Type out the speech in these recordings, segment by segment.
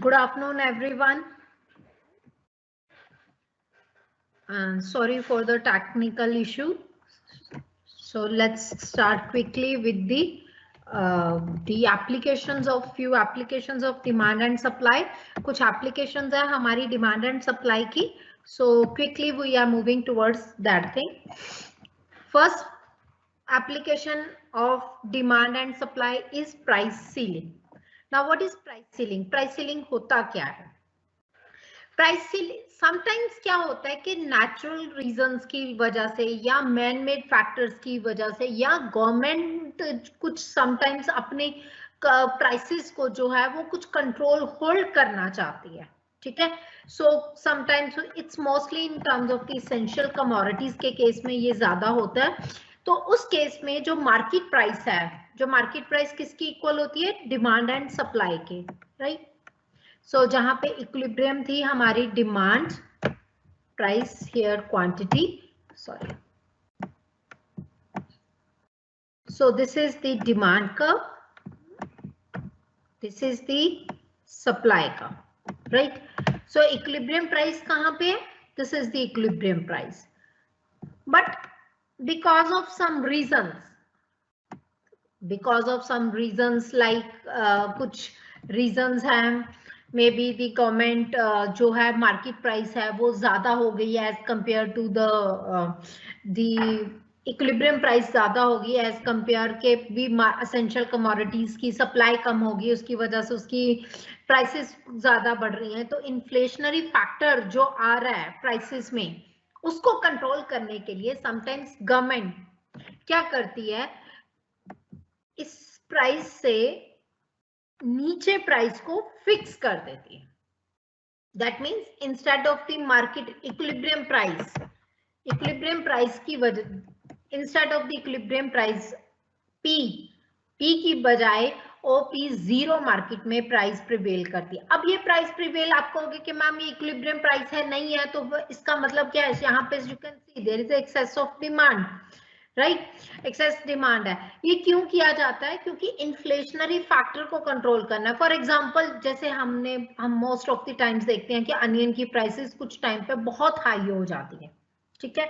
Good afternoon, everyone. Sorry for the technical issue. So let's start quickly with the applications of few applications of demand and supply. कुछ applications है हमारी demand and supply की. So quickly we are moving towards that thing. First application of demand and supply is price ceiling. Now what is price ceiling? Price ceiling होता क्या है? Price sometimes क्या होता है कि नेचुरल रीजंस की वजह से या मैन मेड फैक्टर्स की वजह से या गवर्नमेंट कुछ समटाइम्स अपने प्राइसेस को जो है वो कुछ कंट्रोल होल्ड करना चाहती है, ठीक है. So sometimes it's mostly in terms of the essential commodities के केस में ये ज्यादा होता है. तो उस केस में जो मार्केट प्राइस है, जो मार्केट प्राइस किसकी इक्वल होती है? डिमांड एंड सप्लाई के, राइट. सो जहां पे इक्विलिब्रियम थी हमारी demand price here quantity, sorry. So this is the demand curve, this is the supply curve, right. So equilibrium price कहां पे है? This is the equilibrium price. But because of some reasons like कुछ reasons हैं, may be the government जो है market price है वो ज्यादा हो गई है as compare to the equilibrium price ज्यादा होगी एज कंपेयर के भी एसेंशियल कमोडिटीज की सप्लाई कम होगी, उसकी वजह से उसकी प्राइसेस ज्यादा बढ़ रही हैं. तो इन्फ्लेशनरी फैक्टर जो आ रहा है प्राइसेस में उसको कंट्रोल करने के लिए समटाइम्स गवर्नमेंट क्या करती है, इस प्राइस से नीचे प्राइस को फिक्स कर देती है. That means instead of the market equilibrium price की वजह, instead of the equilibrium price P की बजाय ओपी जीरो मार्केट में प्राइस प्रिवेल करती है. अब ये प्राइस प्रिवेल आप कहोगे कि मैम ये इक्विलिब्रियम प्राइस है, नहीं है, तो इसका मतलब क्या है? यहाँ पे you can see there is excess of demand, right. Excess demand है. ये क्यों किया जाता है? क्योंकि इन्फ्लेशनरी फैक्टर को कंट्रोल करना है. फॉर एग्जांपल जैसे हम मोस्ट ऑफ द टाइम्स देखते हैं कि अनियन की प्राइसेस कुछ टाइम पे बहुत हाई हो जाती है, ठीक है.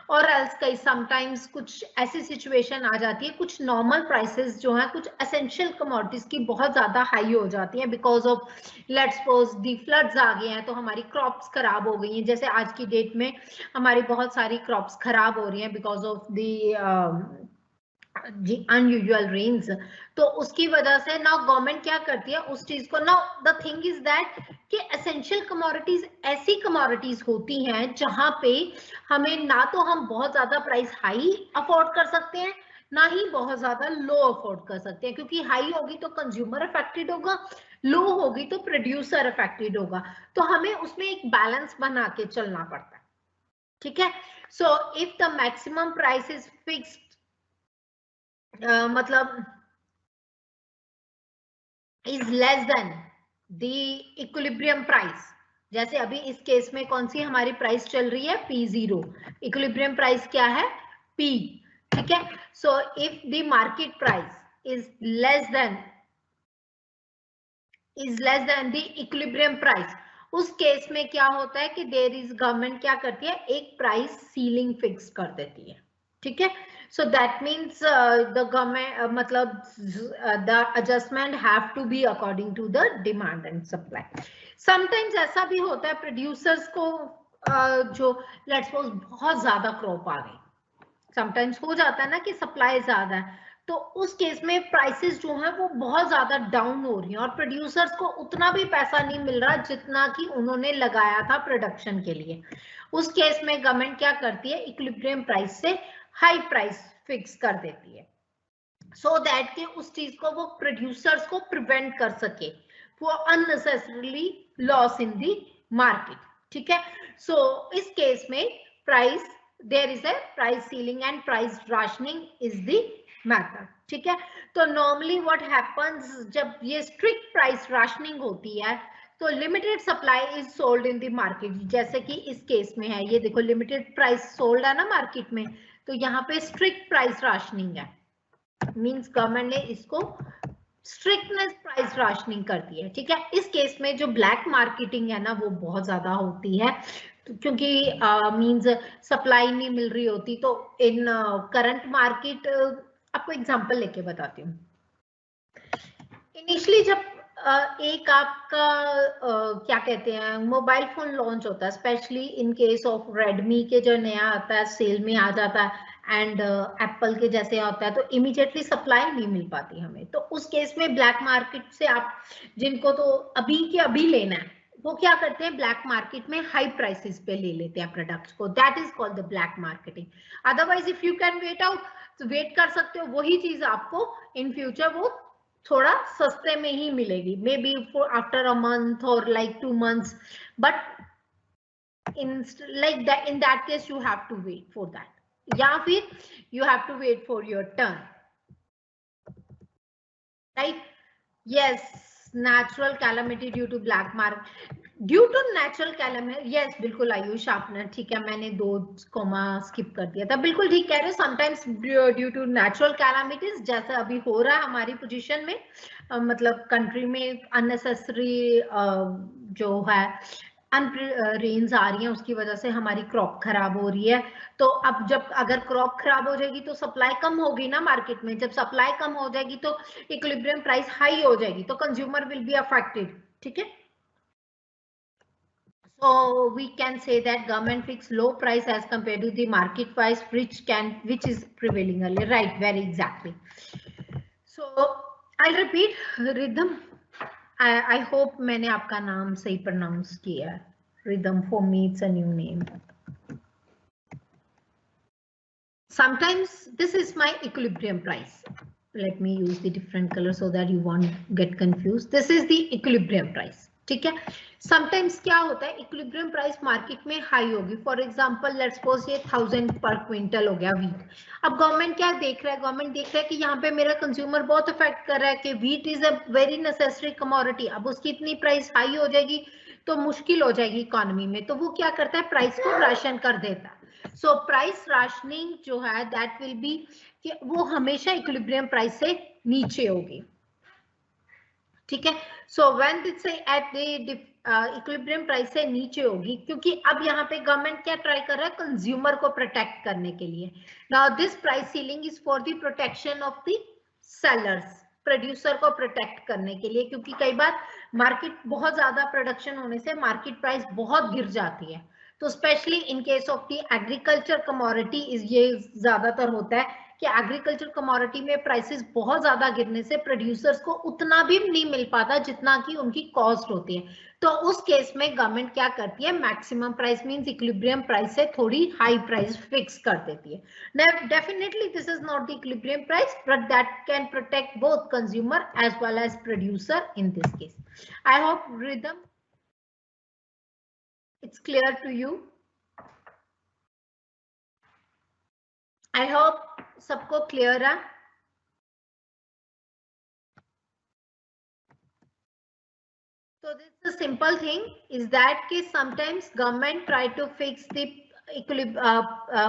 और एल्स कई समटाइम्स कुछ ऐसी सिचुएशन आ जाती है, कुछ नॉर्मल प्राइसेस जो है कुछ एसेंशियल कमोडिटीज की बहुत ज्यादा हाई हो जाती है because of let's suppose the floods आ गए हैं तो हमारी क्रॉप्स खराब हो गई हैं. जैसे आज की डेट में हमारी बहुत सारी क्रॉप्स खराब हो रही हैं because of the unusual rains. तो उसकी वजह से नाउ गवर्नमेंट क्या करती है उस चीज को. Now the thing is that कि एसेंशियल कमोडिटीज ऐसी कमोडिटीज होती हैं जहां पे हमें ना तो हम बहुत ज्यादा प्राइस हाई अफोर्ड कर सकते हैं ना ही बहुत ज्यादा लो अफोर्ड कर सकते हैं, क्योंकि हाई होगी तो कंज्यूमर अफेक्टेड होगा, लो होगी तो प्रोड्यूसर अफेक्टेड होगा. तो हमें उसमें एक बैलेंस बना के चलना पड़ता है, ठीक है. So if the maximum price is fixed, मतलब is less than the equilibrium price. जैसे अभी इस केस में कौन सी हमारी प्राइस चल रही है? P0. इक्विलिब्रियम प्राइस क्या है? P, ठीक है. So if the market price is less than the equilibrium price, उस केस में क्या होता है कि देयर इज गवर्नमेंट क्या करती है, एक प्राइस सीलिंग फिक्स कर देती है, ठीक है. So that means the government मतलब the adjustment have to be according to the demand and supply. Sometimes ऐसा भी होता है प्रोड्यूसर्स को जो लेट्स सपोज बहुत ज्यादा क्रॉप आ गई, समटाइम्स हो जाता है ना कि सप्लाई ज्यादा है, तो उस केस में प्राइसेस जो है वो बहुत ज्यादा डाउन हो रही हैं और प्रोड्यूसर्स को उतना भी पैसा नहीं मिल रहा जितना कि उन्होंने लगाया था प्रोडक्शन के लिए. उस केस में गवर्नमेंट क्या करती है, इक्विलिब्रियम प्राइस से हाई प्राइस फिक्स कर देती है, सो दैट कि उस चीज को वो प्रोड्यूसर्स को प्रिवेंट कर सके वो unnecessarily loss in the market, ठीक है. सो इस केस में price there is a price ceiling and price rationing is the method, ठीक है. तो नॉर्मली व्हाट हैपेंस जब ये स्ट्रिक्ट प्राइस राशनिंग होती है तो limited supply is sold in the market, जैसे कि इस केस में है. ये देखो लिमिटेड प्राइस सोल्ड है ना मार्केट में, तो यहाँ पे स्ट्रिक्ट प्राइस राशनिंग है, मींस गवर्नमेंट ने इसको स्ट्रिक्टनेस प्राइस राशनिंग करती है, ठीक है। इस केस में जो ब्लैक मार्केटिंग है ना वो बहुत ज्यादा होती है, क्योंकि मींस सप्लाई नहीं मिल रही होती। तो इन करंट मार्केट, आपको एग्जांपल लेके बताती हूँ। इनिशियली जब एक आपका क्या कहते हैं मोबाइल फोन लॉन्च होता है, specially in case of Redmi के जो नया आता है सेल में आ जाता है, एंड एप्पल के जैसे होता है, तो इमीडिएटली सप्लाई नहीं मिल पाती हमें। तो उस केस में ब्लैक मार्केट से आप जिनको तो अभी के अभी लेना है, वो क्या करते हैं ब्लैक मार्केट में हाई प्राइसेस पे ले लेते हैं प्रोडक्ट्स को। That is called the black marketing. Otherwise if you can wait out, तो वेट कर सकते हो, वही चीज आपको इन फ्यूचर वो थोड़ा सस्ते में ही मिलेगी, maybe for after a month और like 2 months, but in that case you have to wait for that, या फिर you have to wait for your turn, right? Yes, natural calamity due to black market, due to natural calamity, yes बिल्कुल आयुष आपने ठीक है, मैंने 2 comma skip कर दिया था, बिल्कुल ठीक कह रहे हो। Sometimes due to natural calamities, जैसे अभी हो रहा है हमारी पोजीशन में, मतलब कंट्री में अननेसेसरी जो है रेन्स आ रही हैं, उसकी वजह से हमारी क्रॉप खराब हो रही है। तो अब जब अगर क्रॉप खराब हो जाएगी तो सप्लाई कम होगी ना मार्केट में, जब सप्लाई कम हो जाएगी तो इक्विलिब्रियम प्राइस हाई हो जाएगी, तो कंज्यूमर विल बी अफेक्टेड, ठीक है। So we can say that government fixed low price as compared to the market price, which is prevailing earlier, right? Very exactly. So I'll repeat rhythm. I hope मैंने आपका नाम सही pronounce किया है. Rhythm for me it's a new name. Sometimes this is my equilibrium price. Let me use the different color so that you won't get confused. This is the equilibrium price. ठीक है। Sometimes क्या होता है equilibrium price market में high होगी, for example let's suppose ये 1000 पर quintal हो गया वीट। अब गवर्नमेंट क्या देख रहा है, गवर्नमेंट देख रहा है कि यहाँ पे मेरा कंज्यूमर बहुत अफेक्ट कर रहा है कि wheat is a very necessary commodity, अब उसकी इतनी प्राइस हाई हो जाएगी तो मुश्किल हो जाएगी इकोनॉमी में, तो वो क्या करता है प्राइस को राशन कर देता है। सो प्राइस राशनिंग जो है दैट विल बी कि वो हमेशा इक्विलिब्रियम प्राइस से नीचे होगी, ठीक है। So when this at the equilibrium price से नीचे होगी, क्योंकि अब यहाँ पे गवर्नमेंट क्या ट्राई कर रहा है कंज्यूमर को प्रोटेक्ट करने के लिए। Now this price ceiling is for the protection of the sellers, producer को प्रोटेक्ट करने के लिए, क्योंकि कई बार मार्केट बहुत ज्यादा प्रोडक्शन होने से मार्केट प्राइस बहुत गिर जाती है। तो specially in case of the agriculture commodity ये ज्यादातर होता है कि एग्रीकल्चर कमोडिटी में प्राइसेस बहुत ज्यादा गिरने से प्रोड्यूसर्स को उतना भी नहीं मिल पाता जितना कि उनकी कॉस्ट होती है। तो उस केस में गवर्नमेंट क्या करती है maximum price means equilibrium price से थोड़ी हाई प्राइस फिक्स कर देती है। Definitely this is not the equilibrium price but that can protect both consumer as well as producer in this case. I hope Ridham it's clear to you. I hope सबको clear है। So this is a simple thing is that कि sometimes government try to fix the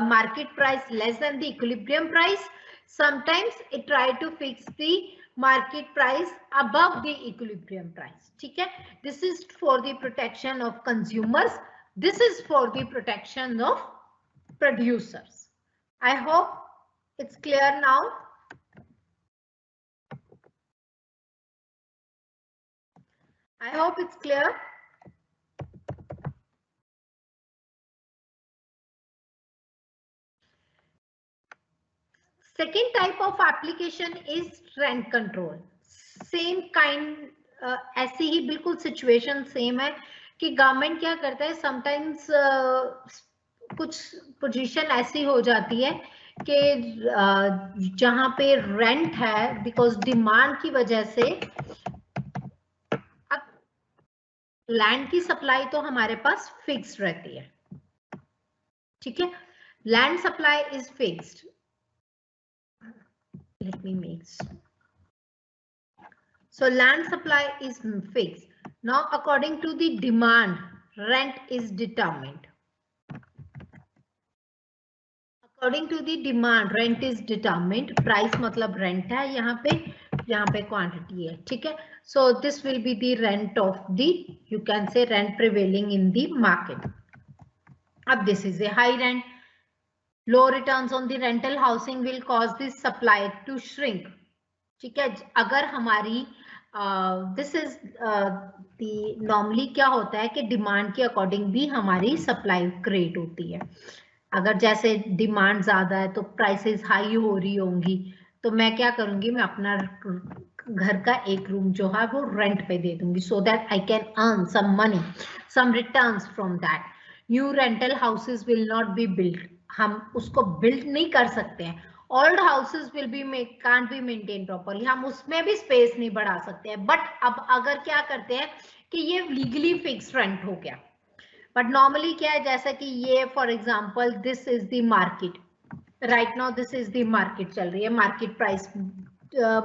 market price less than the equilibrium price. Sometimes it try to fix the market price above the equilibrium price. ठीक है? This is for the protection of consumers. This is for the protection of producers. I hope it's clear now. I hope it's clear. Second type of application is rent control. Same kind, ऐसी ही बिल्कुल situation same है कि government क्या करता है sometimes कुछ position ऐसी हो जाती है कि जहां पे रेंट है बिकॉज डिमांड की वजह से, अब लैंड की सप्लाई तो हमारे पास फिक्स्ड रहती है, ठीक है, land supply is fixed. Let me make so land supply is fixed. Now according to the demand rent is determined. According to the demand rent is determined. Price मतलब rent है यहाँ पे, यहाँ पे क्वांटिटी है, ठीक है। So this will be the rent of the, you can say rent prevailing in the market. अब this is a high rent, low returns on the rental housing will cause the supply to shrink, ठीक है। अगर हमारी this is normally क्या होता है कि demand के अकॉर्डिंग भी हमारी सप्लाई क्रिएट होती है। अगर जैसे डिमांड ज्यादा है तो प्राइसेस हाई हो रही होंगी, तो मैं क्या करूंगी, मैं अपना घर का एक रूम जो है वो रेंट पे दे दूंगी, so that I can earn some money, some returns from that. New rental houses will not be build, हम उसको बिल्ड नहीं कर सकते हैं। Old houses will be can't be maintain properly, हम उसमें भी स्पेस नहीं बढ़ा सकते हैं। बट अब अगर क्या करते हैं कि ये लीगली फिक्स रेंट हो गया, बट नॉर्मली क्या है, जैसा कि ये for example this is the market, right now this is the market चल रही है, मार्केट प्राइस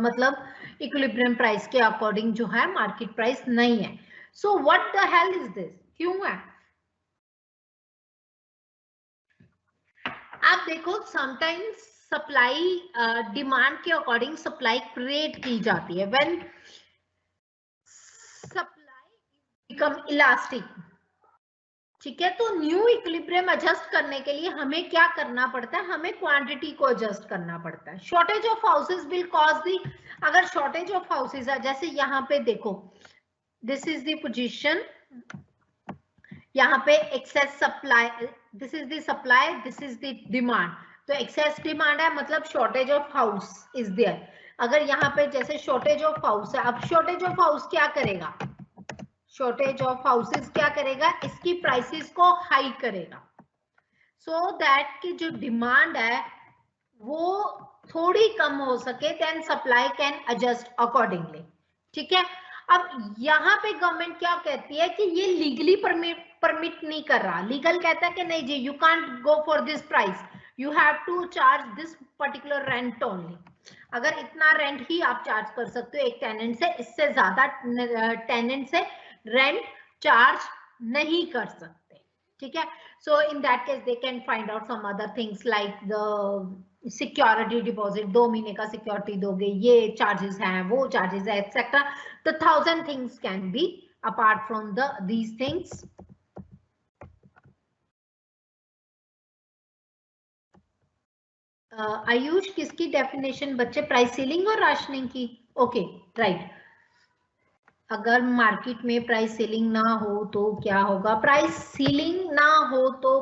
मतलब इक्विलिब्रियम प्राइस के अकॉर्डिंग जो है मार्केट प्राइस नहीं है। So what the hell is this, क्यों है? आप देखो समटाइम्स सप्लाई डिमांड के अकॉर्डिंग सप्लाई क्रिएट की जाती है, व्हेन सप्लाई बिकम इलास्टिक, ठीक है। तो न्यू इक्विलिब्रियम एडजस्ट करने के लिए हमें क्या करना पड़ता है, हमें क्वांटिटी को एडजस्ट करना पड़ता है। Shortage of houses will cause the, अगर शॉर्टेज ऑफ हाउसेस है, जैसे यहाँ पे देखो दिस इज द पोजीशन, यहाँ पे excess supply, this is the supply, this is the demand, तो एक्सेस डिमांड है मतलब shortage of house is there. अगर यहाँ पे जैसे शॉर्टेज ऑफ हाउस है, अब शॉर्टेज ऑफ हाउस क्या करेगा, शॉर्टेज ऑफ हाउसेस क्या करेगा, इसकी प्राइसेस को हाई करेगा, सो दैट की जो डिमांड है वो थोड़ी कम हो सके, then supply can adjust accordingly, ठीक है। अब यहाँ पे गवर्नमेंट क्या कहती है कि ये लीगली परमिट नहीं कर रहा, लीगल कहता है कि नहीं जी, you can't go for this price, you have to charge this particular rent only. अगर इतना रेंट ही आप चार्ज कर सकते हो एक टेनेंट से, इससे ज्यादा टेनेंट से रेंट चार्ज नहीं कर सकते, ठीक है। So in that case they can find out some other things like the security deposit, 2 महीने का सिक्योरिटी दोगे, ये चार्जेस हैं, वो चार्जेस है, etcetera. The 1000 things can be apart from these things. Ayush, किसकी डेफिनेशन बच्चे, प्राइस सीलिंग और राशनिंग की? Okay right. अगर मार्केट में प्राइस सीलिंग ना हो तो क्या होगा, प्राइस सीलिंग ना हो तो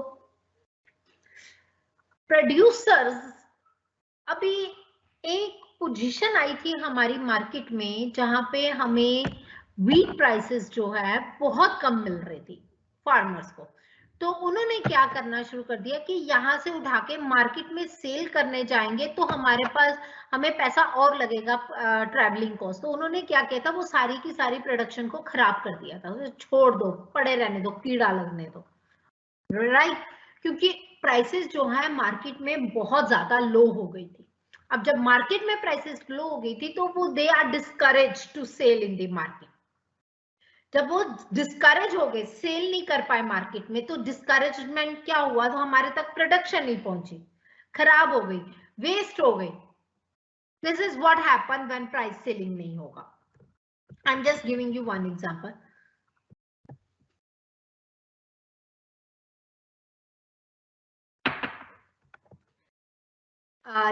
प्रोड्यूसर्स, अभी एक पोजीशन आई थी हमारी मार्केट में जहां पे हमें व्हीट प्राइसेस जो है बहुत कम मिल रही थी फार्मर्स को, तो उन्होंने क्या करना शुरू कर दिया कि यहाँ से उठा के मार्केट में सेल करने जाएंगे तो हमारे पास हमें पैसा और लगेगा, ट्रैवलिंग कॉस्ट। तो उन्होंने क्या किया था, वो सारी की सारी प्रोडक्शन को खराब कर दिया था, उसे छोड़ दो, पड़े रहने दो, कीड़ा लगने दो, राइट। क्योंकि प्राइसेस जो है मार्केट में बहुत ज्यादा लो हो गई थी। अब जब मार्केट में प्राइसेस लो हो गई थी तो वो they are discourage to sell in the market. जब वो डिस्करेज हो गए, सेल नहीं कर पाए मार्केट में, तो डिस्करेजमेंट क्या हुआ, तो हमारे तक प्रोडक्शन नहीं पहुंची, खराब हो गई, वेस्ट हो गई। This is what happen when price selling नहीं होगा। I am just giving you one example.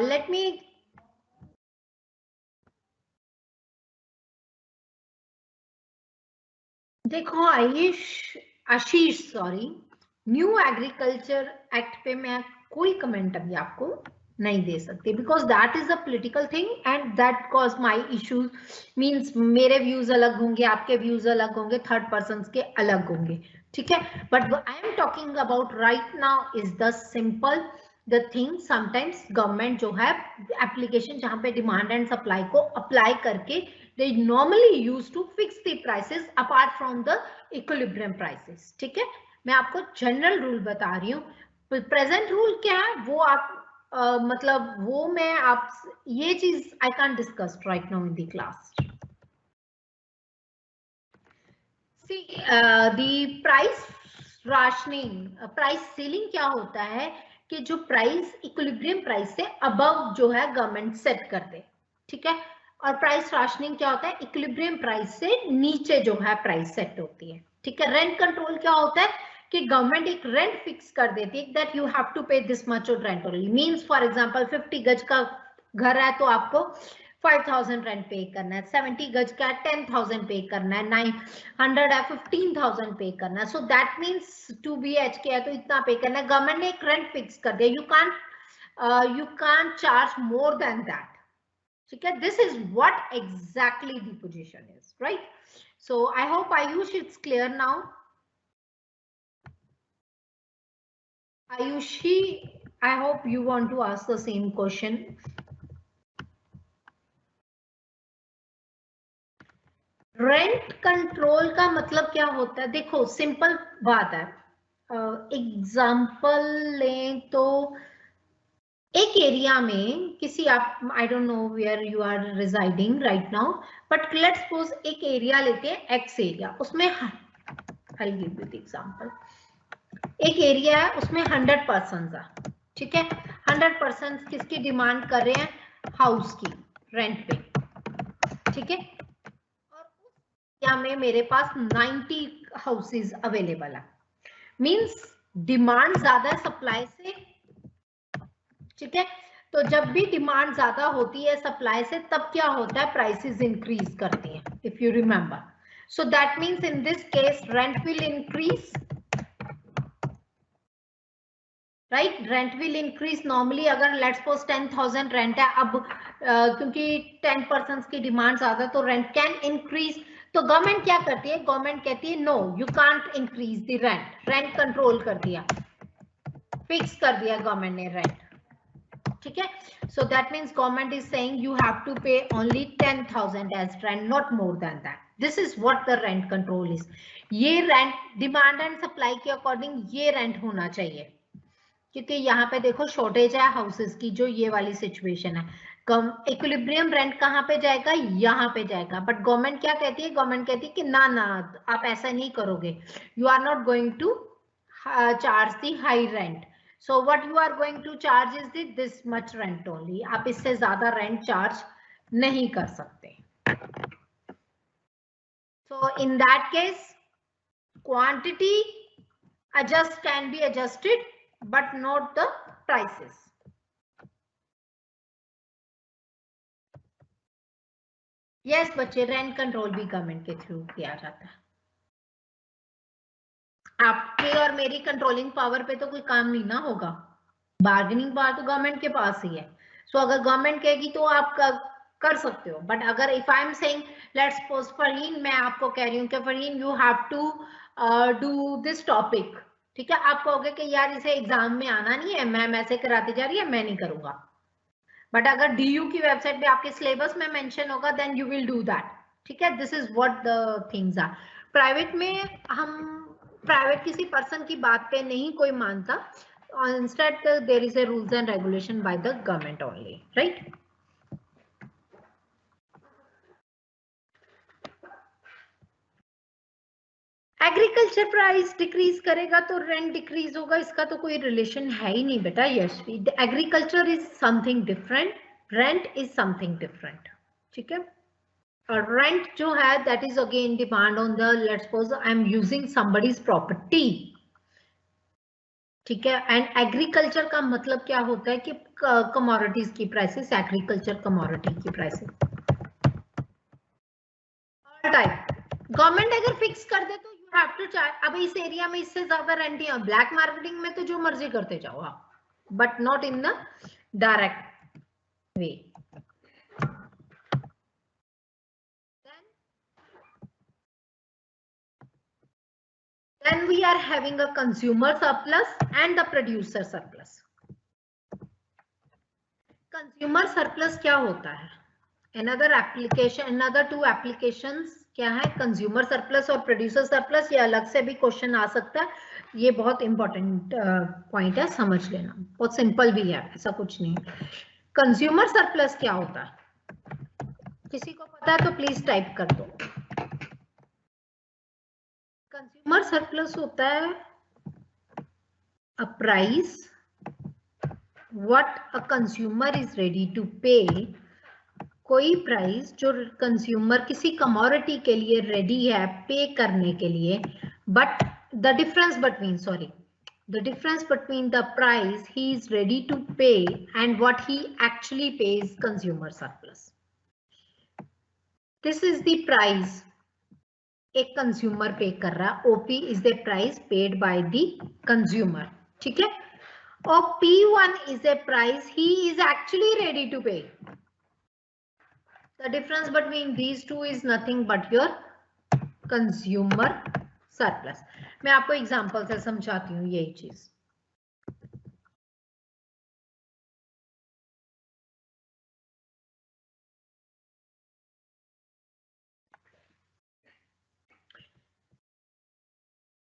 Let me, देखो आशीष सॉरी, न्यू एग्रीकल्चर एक्ट पे मैं कोई कमेंट अभी आपको नहीं दे सकती, because that is a political thing and that cause my issues. Means मेरे व्यूज अलग होंगे, आपके व्यूज अलग होंगे, थर्ड पर्सन के अलग होंगे, ठीक है। But I am talking about right now is the simple the thing. Sometimes government जो है एप्लीकेशन जहां पे डिमांड एंड सप्लाई को अप्लाई करके they normally used to fix the prices apart from the equilibrium prices, ठीक है। मैं आपको जनरल रूल बता रही हूँ, प्रेजेंट रूल क्या है वो आप मतलब वो मैं आप ये चीज I can discuss right now in the class. See the price rationing, price ceiling क्या होता है कि जो प्राइस इक्विलिब्रियम प्राइस से अबव जो है गवर्नमेंट सेट कर दे, ठीक है। और प्राइस राशनिंग क्या होता है, इक्विलिब्रियम प्राइस से नीचे जो है प्राइस सेट होती है। ठीक है, रेंट कंट्रोल क्या होता है कि गवर्नमेंट एक रेंट फिक्स कर देती है दैट यू हैव टू पे this much of rent only. Means for example 50 गज का घर है तो आपको 5000 रेंट पे करना है, 70 गज का 10,000 पे करना है, 900 है 15,000 पे करना है। सो दैट मींस 2 BHK है तो इतना पे करना है। गवर्नमेंट ने एक रेंट फिक्स कर दिया, you can't charge more than that. ठीक है, this is what exactly the position is, right? So I hope Ayush it's clear now. Ayushi, I hope you want to ask the same question. Rent control का मतलब क्या होता है, देखो simple बात है, एग्जाम्पल लें तो एक एरिया में किसी आप, I don't know where you are residing right now, but let's suppose एक एरिया लेते हैं एक्स एरिया, उसमें I give you the example, एक एरिया है उसमें 100 पर्सन है। ठीक है, 100 पर्सन किसकी डिमांड कर रहे हैं, हाउस की रेंट पे। ठीक है, और उस एरिया में मेरे पास 90 हाउसेस अवेलेबल है, मींस डिमांड ज्यादा है सप्लाई से। ठीक है, तो जब भी डिमांड ज्यादा होती है सप्लाई से तब क्या होता है, प्राइसेस इंक्रीज करती हैं, if you remember. So that means in this case rent will increase, right, rent will increase. Normally अगर लेट्स सपोज 10,000 रेंट है, अब क्योंकि 10 पर्सन की डिमांड ज्यादा तो रेंट कैन इंक्रीज। तो गवर्नमेंट क्या करती है, गवर्नमेंट कहती है no you can't increase the rent, rent control कर दिया, फिक्स कर दिया गवर्नमेंट ने रेंट। ठीक है, so that means government is saying you have to pay only 10,000 as rent, not more than that. This is what the rent control is. ये rent demand and supply के according ये rent होना चाहिए, क्योंकि यहाँ पे देखो शॉर्टेज है हाउसेस की, जो ये वाली सिचुएशन है। कम इक्विलिब्रियम रेंट कहाँ पे जाएगा, यहाँ पे जाएगा। बट गवर्नमेंट क्या कहती है, गवर्नमेंट कहती है कि ना ना आप ऐसा नहीं करोगे, you are not going to charge the high rent, so what you are going to charge is this much rent only, आप इससे ज्यादा रेंट चार्ज नहीं कर सकते। so in that case quantity adjust can be adjusted but not the prices. yes बच्चे, rent control भी government के through किया जाता है, आपके और मेरी कंट्रोलिंग पावर पे तो कोई काम नहीं ना होगा, बार्गेनिंग पावर तो गवर्नमेंट के पास ही है। सो अगर गवर्नमेंट कहेगी तो आप कर सकते हो, बट अगर if I am saying let's suppose Farheen, मैं आपको कह रही हूँ कि Farheen you have to do this topic, ठीक है, आप कहोगे कि यार इसे एग्जाम में आना नहीं है, मैम ऐसे कराती जा रही है, मैं नहीं करूंगा। बट अगर डीयू की वेबसाइट पे आपके सिलेबस में मेंशन होगा then you will do that. ठीक है, this is what the things are. Private में हम प्राइवेट किसी पर्सन की बात पे नहीं कोई मानता, instead there is a rules and regulation by the government only, right? Agriculture price decrease करेगा तो रेंट डिक्रीज होगा, इसका तो कोई रिलेशन है ही नहीं बेटा। Yes, agriculture is something different, rent is something different. ठीक है, और रेंट जो है that is again demand on the, let's suppose I am using somebody's property. ठीक है, एंड एग्रीकल्चर का मतलब क्या होता है कि कमोडिटीज की प्राइसेस, एग्रीकल्चर कमोडिटी की प्राइसेस टाइप गवर्नमेंट अगर फिक्स कर दे तो यू हैव टू चार्ज। अब इस एरिया में इससे ज्यादा रेंट है, ब्लैक मार्केटिंग में तो जो मर्जी करते जाओ आप, but not in the direct way. Then we are having a consumer surplus and the producer surplus. Consumer surplus क्या होता है? Another application, another two applications क्या है, कंज्यूमर सरप्लस और प्रोड्यूसर सरप्लस। ये अलग से भी क्वेश्चन आ सकता है, ये बहुत इंपॉर्टेंट पॉइंट है, समझ लेना, बहुत सिंपल भी है, ऐसा कुछ नहीं। कंज्यूमर सरप्लस क्या होता है, किसी को पता है तो प्लीज टाइप कर दो। कंज्यूमर सरप्लस होता है a price what a consumer is ready to pay, कोई प्राइस जो कंज्यूमर किसी कमोडिटी के लिए रेडी है पे करने के लिए, but the difference between the price he is ready to pay and what he actually pays consumer surplus. This is the price एक कंज्यूमर पे कर रहा है. OP is the price paid by the consumer. ठीक है. और P1 is a price he is actually ready to pay. The difference between these two is nothing but your consumer surplus. मैं आपको एग्जांपल से समझाती हूँ यही चीज.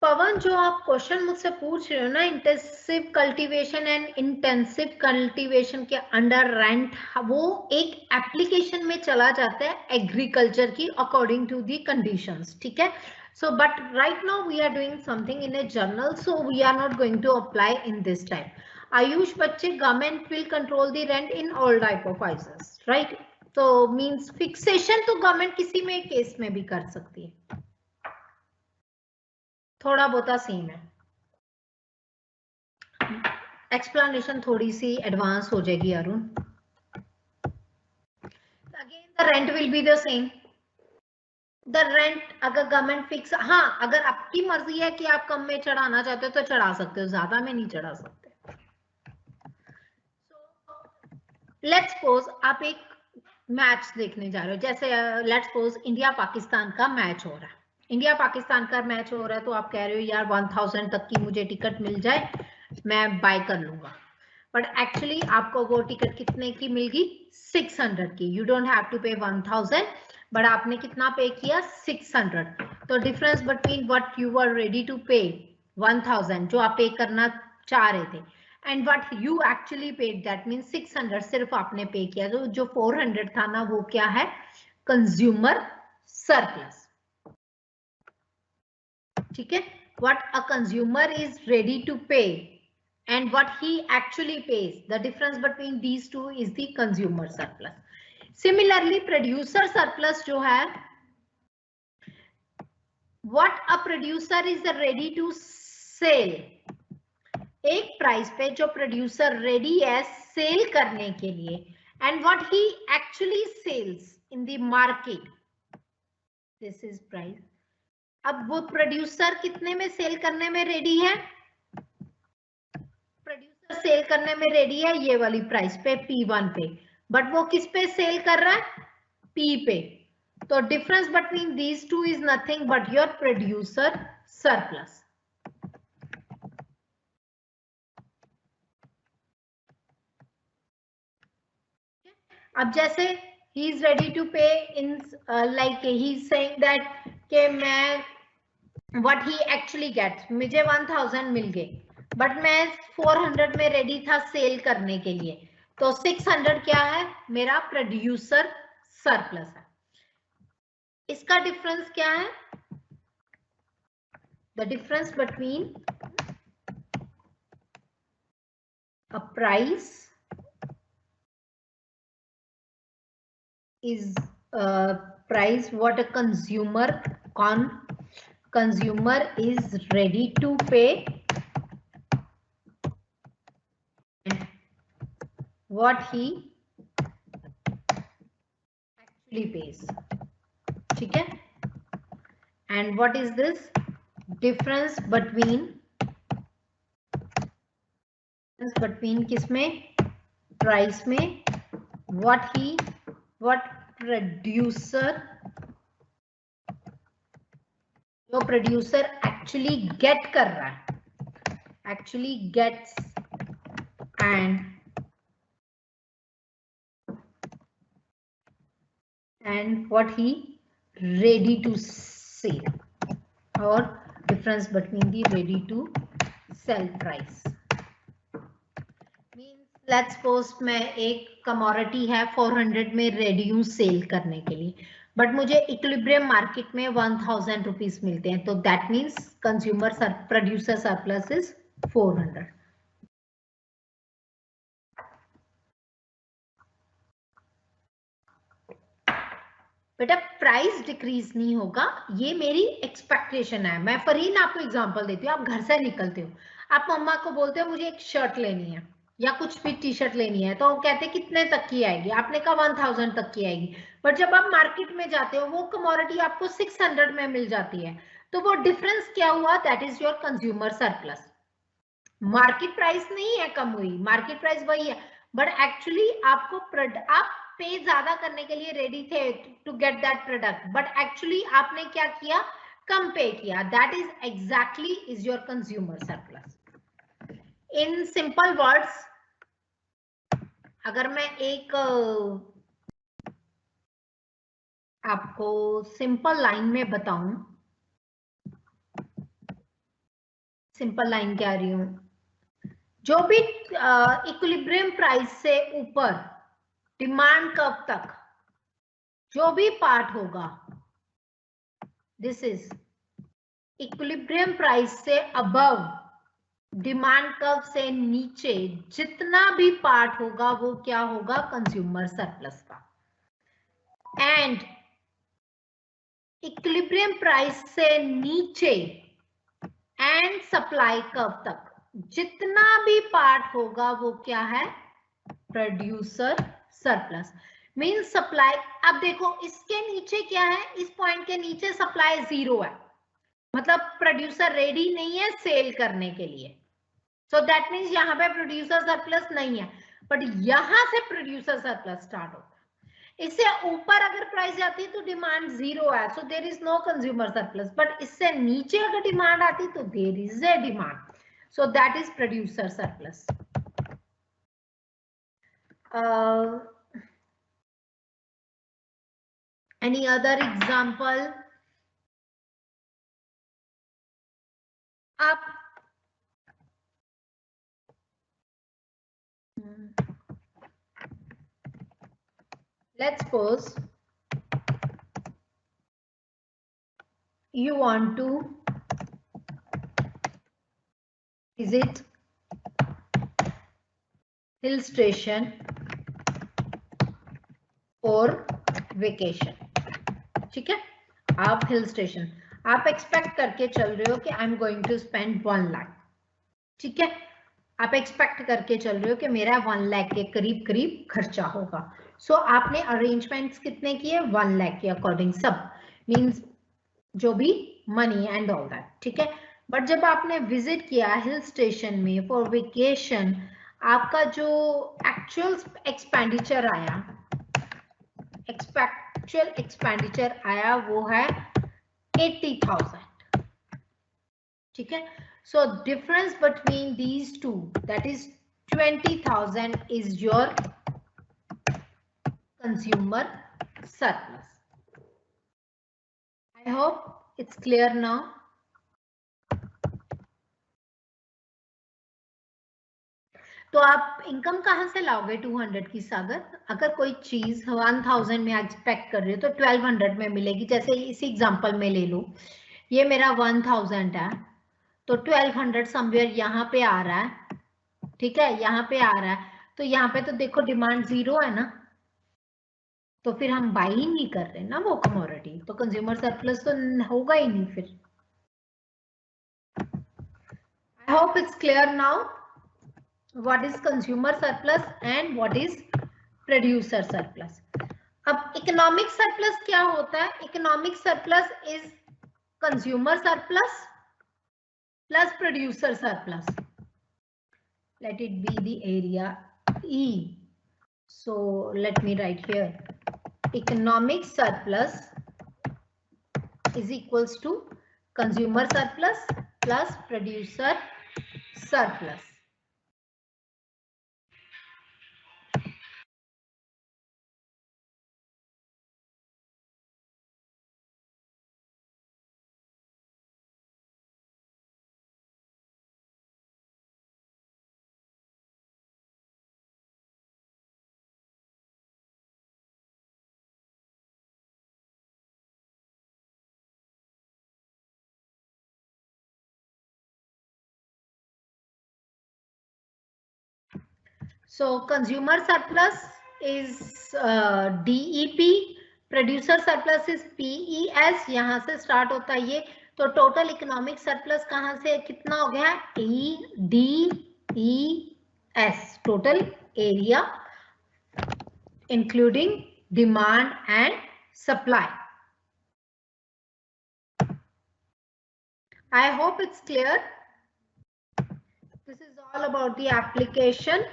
पवन, जो आप क्वेश्चन मुझसे पूछ रहे हो ना, intensive cultivation and intensive cultivation के अंडर रेंट, वो एक एप्लीकेशन में चला जाता है एग्रीकल्चर की अकॉर्डिंग टू दी कंडीशंस. ठीक है. So but right now we are doing something in a journal, so we are not going to apply in this time. Ayush बच्चे, government will control the rent in all type of houses, right? So means fixation तो government किसी में case में भी कर सकती है, थोड़ा बहुत सेम है. एक्सप्लेनेशन थोड़ी सी एडवांस हो जाएगी Arun. Again the rent will be the same. The rent अगर गवर्नमेंट फिक्स, हाँ, अगर आपकी मर्जी है कि आप कम में चढ़ाना चाहते हो तो चढ़ा सकते हो, ज्यादा में नहीं चढ़ा सकते. लेट्स सपोज आप एक मैच देखने जा रहे हो, जैसे लेट्स सपोज इंडिया पाकिस्तान का मैच हो रहा है. इंडिया पाकिस्तान का मैच हो रहा है तो आप कह रहे हो यार 1000 तक की मुझे टिकट मिल जाए, मैं बाय कर लूंगा. बट एक्चुअली आपको वो टिकट कितने की मिलेगी? 600 की. You don't have to pay 1000, but आपने कितना पे किया? 600. तो difference between what you were ready to pay 1000 जो आप पे करना चाह रहे थे and what you actually paid, that means 600 सिर्फ आपने पे किया. तो जो 400 था ना, वो क्या है? Consumer surplus. ठीक है. What a consumer is ready to pay and what he actually pays, the difference between these two is the consumer surplus. Similarly producer surplus जो है, what a producer is ready to sell, एक price पे जो producer ready है cell करने के लिए, and what he actually sells in the market, this is price. अब वो प्रोड्यूसर कितने में सेल करने में रेडी है? प्रोड्यूसर सेल करने में रेडी है ये वाली प्राइस पे, P1 पे, बट वो किस पे सेल कर रहा है? P पे. तो difference between these two is nothing but your producer surplus. अब जैसे he is ready to pay in like he is saying that कि मैं what he actually gets, मुझे 1000 मिल गए बट मैं 400 में रेडी था सेल करने के लिए, तो 600 क्या है? मेरा प्रोड्यूसर सरप्लस है. इसका डिफरेंस क्या है? The difference between a price is price what a consumer is ready to pay and what he actually pays. ठीक है. and what is this difference between किसमें? price में what producer, जो producer actually get कर रहा है, actually gets, and what he ready to sell, or difference between the ready to sell price. Let's suppose मैं एक कमोडिटी है 400 में रेडी हूं सेल करने के लिए, बट मुझे इक्विलिब्रियम मार्केट में 1000 रुपीज मिलते हैं, तो that means consumer producer surplus is 400. बेटा प्राइस डिक्रीज नहीं होगा, ये मेरी एक्सपेक्टेशन है। मैं फरीन आपको एग्जांपल देती हूँ। आप घर से निकलते हो, आप मम्मा को बोलते हो मुझे एक शर्ट लेनी है या कुछ भी टी शर्ट लेनी है, तो वो कहते हैं कितने तक की आएगी, आपने कहा 1000 तक की आएगी। बट जब आप मार्केट में जाते हो वो कमोडिटी आपको 600 में मिल जाती है, तो वो डिफरेंस क्या हुआ, that is your consumer surplus. Market price नहीं है कम हुई, मार्केट प्राइस वही है, बट एक्चुअली आपको आप पे ज्यादा करने के लिए रेडी थे to get that product, but actually आपने क्या किया, कम पे किया। That is exactly is your consumer surplus. In simple words, अगर मैं एक आपको सिंपल लाइन में बताऊं, सिंपल लाइन क्या रही हूं, जो भी इक्विलिब्रियम प्राइस से ऊपर डिमांड कर्व तक जो भी पार्ट होगा, दिस इज इक्विलिब्रियम प्राइस से अबव डिमांड कर्व से नीचे जितना भी पार्ट होगा वो क्या होगा, कंज्यूमर सरप्लस का। एंड इक्विलिब्रियम प्राइस से नीचे एंड सप्लाई कर्व तक जितना भी पार्ट होगा वो क्या है, प्रोड्यूसर सरप्लस। मीन सप्लाई, अब देखो इसके नीचे क्या है, इस पॉइंट के नीचे सप्लाई 0 है, मतलब प्रोड्यूसर रेडी नहीं है सेल करने के लिए, सो दैट मीन्स यहाँ पे प्रोड्यूसर सरप्लस नहीं है, बट यहां से प्रोड्यूसर सरप्लस स्टार्ट होता है। इससे ऊपर अगर प्राइस जाती है तो डिमांड 0 है, so there is no consumer surplus, but इससे नीचे अगर डिमांड आती तो there is a demand, so that is producer surplus. Any other example? Up. Let's suppose you want to visit hill station for vacation. ठीक है, आप hill station, आप expect करके चल रहे हो कि I am going to spend 1 lakh, ठीक है, आप एक्सपेक्ट करके चल रहे हो कि मेरा 1 लाख के करीब करीब खर्चा होगा। सो आपने अरेंजमेंट्स कितने किए, 1 लाख के अकॉर्डिंग, सब मींस जो भी मनी एंड ऑल दैट, ठीक है। बट जब आपने विजिट किया हिल स्टेशन में फॉर वेकेशन, आपका जो एक्चुअल एक्सपेंडिचर आया, एक्चुअल एक्सपेंडिचर आया वो है 80,000, ठीक है। So difference between these two, that is 20,000 is your consumer surplus. I hope it's clear now. तो आप इनकम कहां से लाओगे 200 की सागर, अगर कोई चीज 1000 में एक्सपेक्ट कर रहे हो तो 1200 में मिलेगी। जैसे इसी एग्जांपल में ले लो, ये मेरा 1000 है तो 1200 समवेयर यहाँ पे आ रहा है, ठीक है, यहाँ पे आ रहा है, तो यहाँ पे तो देखो डिमांड 0 है ना, तो फिर हम बाई ही नहीं कर रहे ना वो कमोडिटी, तो कंज्यूमर सरप्लस तो होगा ही नहीं फिर। I hope it's clear now what is consumer surplus and what is producer surplus. अब इकोनॉमिक सरप्लस क्या होता है, economic surplus is consumer surplus plus producer surplus. Let it be the area E. So let me write here, economic surplus is equals to consumer surplus plus producer surplus. So consumer surplus is DEP producer surplus is PES, यहां से start होता है ये। तो total economic surplus कहां से कितना हो गया? EDES, total area including demand and supply. I hope it's clear. This is all about the application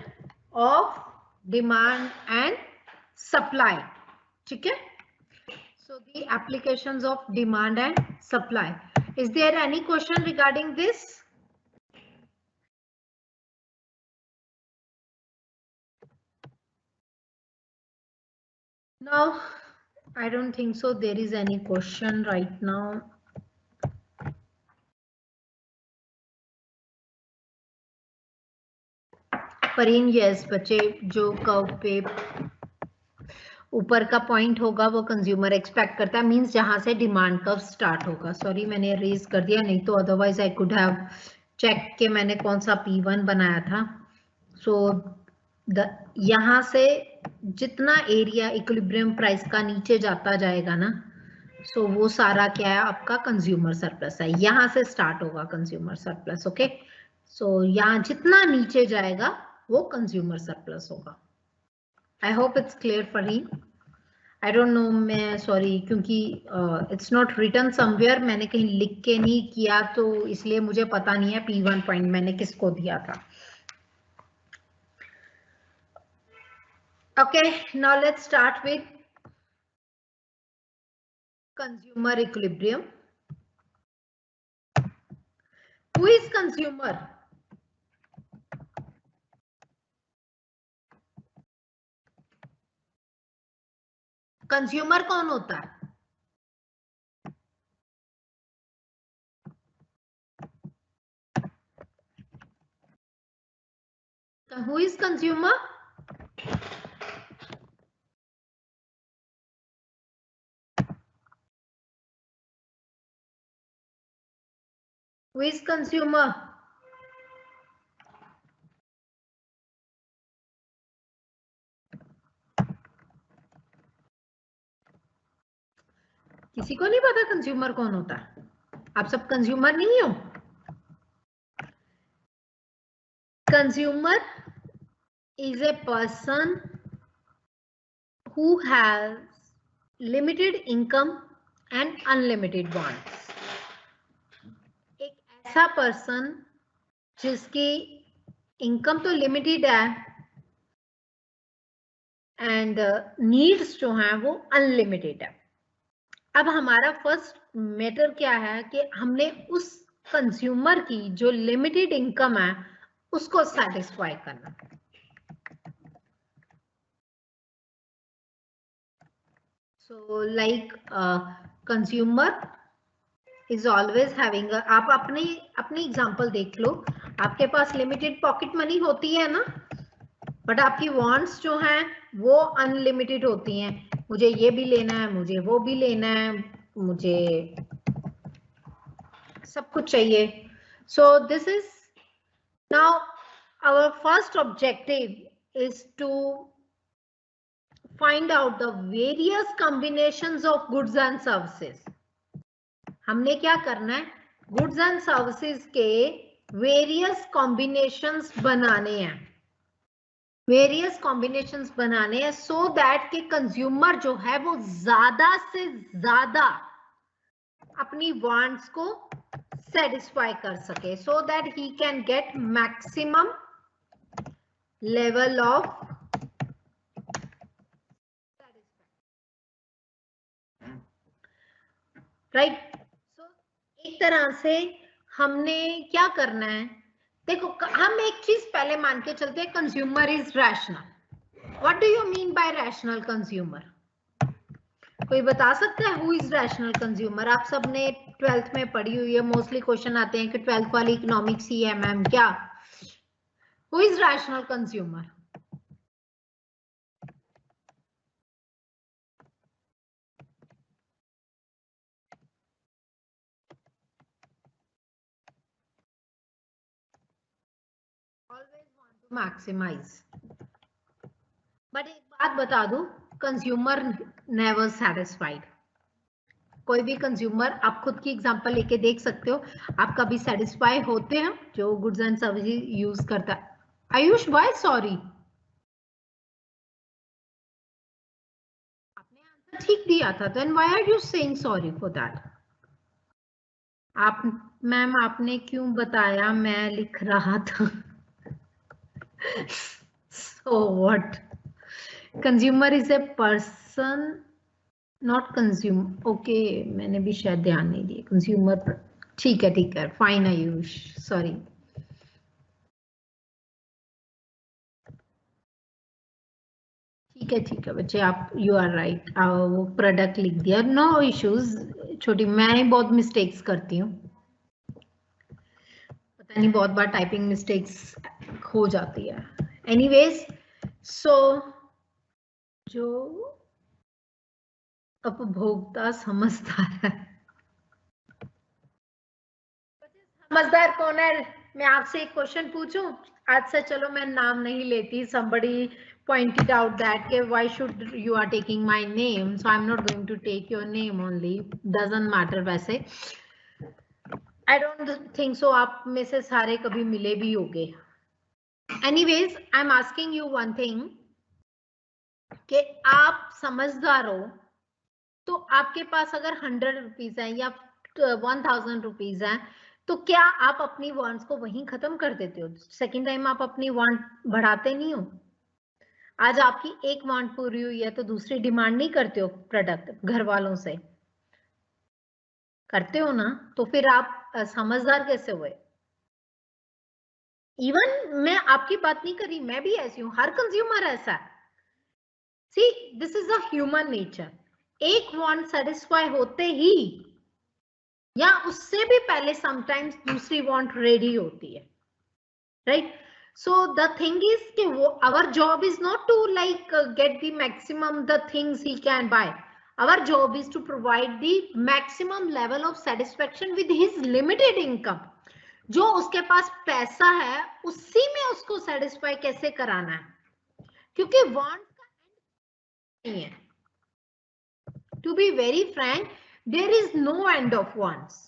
of demand and supply. ठीक है? So the applications of demand and supply. Is there any question regarding this? No, I don't think so. There is any question right now. Pareen, yes, बच्चे जो curve पे ऊपर का point होगा वो consumer expect करता है, मींस जहां से डिमांड कर्व स्टार्ट होगा। सॉरी मैंने रेज कर दिया, नहीं तो otherwise I could have check के मैंने कौन सा P1 बनाया था। सो यहां से जितना एरिया इक्विलिब्रियम प्राइस का नीचे जाता जाएगा ना, सो वो सारा क्या है आपका कंज्यूमर सरप्लस है, यहां से स्टार्ट होगा कंज्यूमर सरप्लस। ओके, सो यहां जितना नीचे जाएगा वो कंज्यूमर सरप्लस होगा। I hope it's clear for he. I don't no, मैं सॉरी क्योंकि इट्स नॉट रिटन समवेयर, मैंने कहीं लिख के नहीं किया तो इसलिए मुझे पता नहीं है P1 पॉइंट मैंने किसको दिया था। Okay, now let's start with consumer equilibrium. Who is consumer? Consumer कौन होता है? Who is consumer? Who is consumer? किसी को नहीं पता कंज्यूमर कौन होता है? आप सब कंज्यूमर नहीं हो? Consumer is a person who has limited income and unlimited wants. एक ऐसा पर्सन जिसकी इनकम तो लिमिटेड है एंड नीड्स जो हैं वो अनलिमिटेड है। अब हमारा फर्स्ट मैटर क्या है कि हमने उस कंज्यूमर की जो लिमिटेड इनकम है उसको सेटिस्फाई करना। So like consumer is always having, आप अपनी एग्जांपल देख लो, आपके पास लिमिटेड पॉकेट मनी होती है ना, बट आपकी वांट्स जो हैं वो अनलिमिटेड होती हैं। मुझे ये भी लेना है, मुझे वो भी लेना है, मुझे सब कुछ चाहिए। So this is now our first objective is to find out the various combinations of goods and services. हमने क्या करना है? गुड्स एंड सर्विसेज के वेरियस कॉम्बिनेशंस बनाने हैं, वेरियस कॉम्बिनेशंस बनाने हैं सो दैट के कंज्यूमर जो है वो ज्यादा से ज्यादा अपनी वांट्स को सेटिस्फाई कर सके, so that he can get maximum level of right. So एक तरह से हमने क्या करना है, देखो हम एक चीज पहले मान के चलते हैं, consumer is rational. What do you mean by rational consumer? कोई बता सकता है हु इज रैशनल कंज्यूमर? आप सबने 12th में पढ़ी हुई है, मोस्टली क्वेश्चन आते हैं कि 12th वाली इकोनॉमिक्स ही है मैम क्या? Who is rational consumer? Always want to maximize. बट एक बात बता दूं, कंज्यूमर नेवर सेटिस्फाइड। कोई भी कंज्यूमर, आप खुद की एग्जांपल लेके देख सकते हो, आप कभी सेटिस्फाई होते हैं जो गुड्स एंड सर्विसेज यूज करता है? Ayush why sorry? आपने आंसर ठीक दिया था, then why are you saying sorry for that? आप मैम आपने क्यों बताया, मैं लिख रहा था। So what? Consumer is a person, not consume. Okay, मैंने भी शायद ध्यान नहीं दिया। कंज्यूमर, ठीक है, फाइन आयुष, सॉरी। ठीक है बच्चे, आप यू आर राइट, वो प्रोडक्ट लिख दिया, नो इश्यूज। छोटी, मैं बहुत मिस्टेक्स करती हूँ, पता नहीं बहुत बार टाइपिंग मिस्टेक्स हो जाती है। एनीवेज, सो जो उपभोक्ता समझदार है, समझदार कौन है? मैं आपसे एक क्वेश्चन पूछूं आज से, चलो मैं नाम नहीं लेती, somebody pointed out that why should you are taking my name, so I'm not going to take your name only, doesn't matter। वैसे I don't think so आप में से सारे कभी मिले भी होंगे। Anyways, I'm asking you one thing कि आप समझदार हो तो आपके पास अगर 100 रुपीज है या 1000 रुपीज है, तो क्या आप अपनी वांट्स को वहीं खत्म कर देते हो? सेकेंड टाइम आप अपनी वांट बढ़ाते नहीं हो? आज आपकी एक वांट पूरी हुई है तो दूसरी डिमांड नहीं करते हो प्रोडक्ट घर वालों से? करते हो ना? तो फिर आप समझदार कैसे हुए? इवन मैं आपकी बात नहीं कर रही, मैं भी ऐसी हूं, हर कंज्यूमर ऐसा है। See, this is a human nature. एक वांट सेटिस्फाई होते ही या उससे भी पहले समटाइम्स दूसरी वांट रेडी होती है, right? So the thing is कि वो, our job is not to like get the maximum the things he can buy, our job is to provide the maximum level of satisfaction with his limited income. जो उसके पास पैसा है उसी में उसको satisfy कैसे कराना है, क्योंकि वांट का एंड नहीं है। To be very frank, there is no end of wants.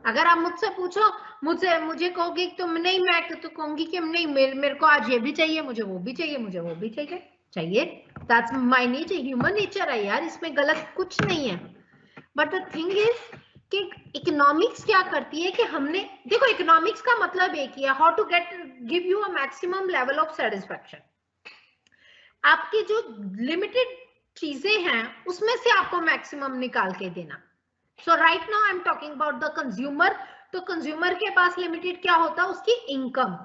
अगर आप मुझसे पूछो, मुझे कहोगे तुम नहीं, मैं तो कहूंगी कि नहीं, मेरे को आज ये भी चाहिए, मुझे वो भी चाहिए, मुझे वो भी चाहिए। That's my nature, human nature है यार, इसमें गलत कुछ नहीं है। बट द थिंग इज कि इकोनॉमिक्स क्या करती है कि हमने, देखो इकोनॉमिक्स का मतलब एक ही है, how to get give you a maximum level of satisfaction. आपकी जो लिमिटेड चीजें हैं उसमें से आपको मैक्सिमम निकाल के देना। So right now I am talking about the consumer. तो कंज्यूमर के पास लिमिटेड क्या होता है? उसकी इनकम,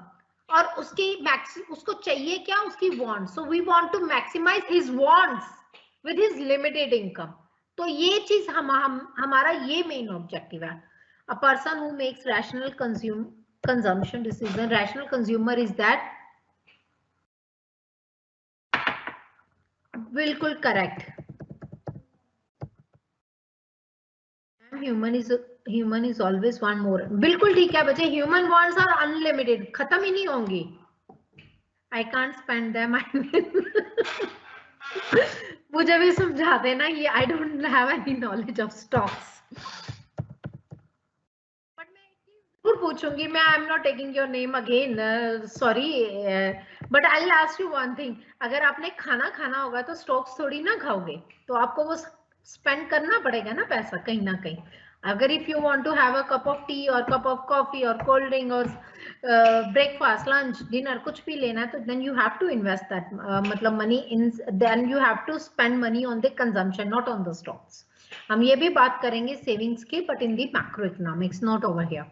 और उसको चाहिए क्या? उसकी want. So we want to maximise his wants with his limited income. तो ये चीज हमारा ये मेन ऑब्जेक्टिव है। A person who makes rational consumption decision, rational consumer is that, बिल्कुल correct. Human is always want more, बिल्कुल ठीक है बच्चे, ह्यूमन वांट्स आर अनलिमिटेड, खत्म ही नहीं होंगी। I can't spend them. मुझे भी समझा देना ये, I don't have any knowledge of stocks. But मैं एक चीज जरूर पूछूंगी, मैं I am not taking your name again, sorry, but I will ask you one thing. अगर आपने खाना होगा तो स्टॉक्स थोड़ी ना खाओगे, तो आपको वो स्पेंड करना पड़ेगा ना पैसा कहीं ना कहीं। अगर if you want to have a cup of tea और कप ऑफ कॉफी और कोल्ड ड्रिंक और ब्रेकफास्ट लंच डिनर कुछ भी लेना है, तो then you have to invest that मतलब money in, then you have to spend money on the consumption, not on the stocks. हम ये भी बात करेंगे सेविंग्स की, but in the macro economics, not over here.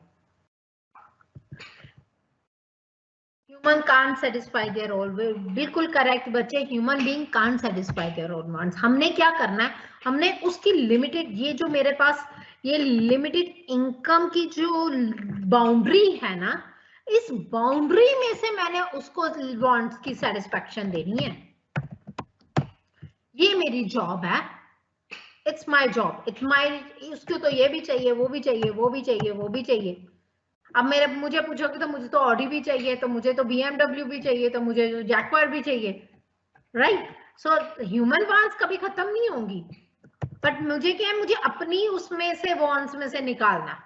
Human can't satisfy there all, बिल्कुल correct बच्चे, human being can't satisfy there all wants. हमने क्या करना है? हमने उसकी लिमिटेड, ये जो मेरे पास ये लिमिटेड इनकम की जो बाउंड्री है ना, इस बाउंड्री में से मैंने उसको वांट्स की सेटिस्फेक्शन देनी है। ये मेरी जॉब है, it's my job, it's my, उसको तो ये भी चाहिए, वो भी चाहिए, वो भी चाहिए, वो भी चाहिए। अब मुझे पूछोगे तो मुझे तो ऑडी भी चाहिए, तो मुझे तो BMW भी चाहिए, तो मुझे जैक्वार भी चाहिए, राइट? सो ह्यूमन वॉन्ट्स कभी खत्म नहीं होंगी, बट मुझे क्या है, मुझे अपनी उसमें से वॉन्ट्स में से निकालना,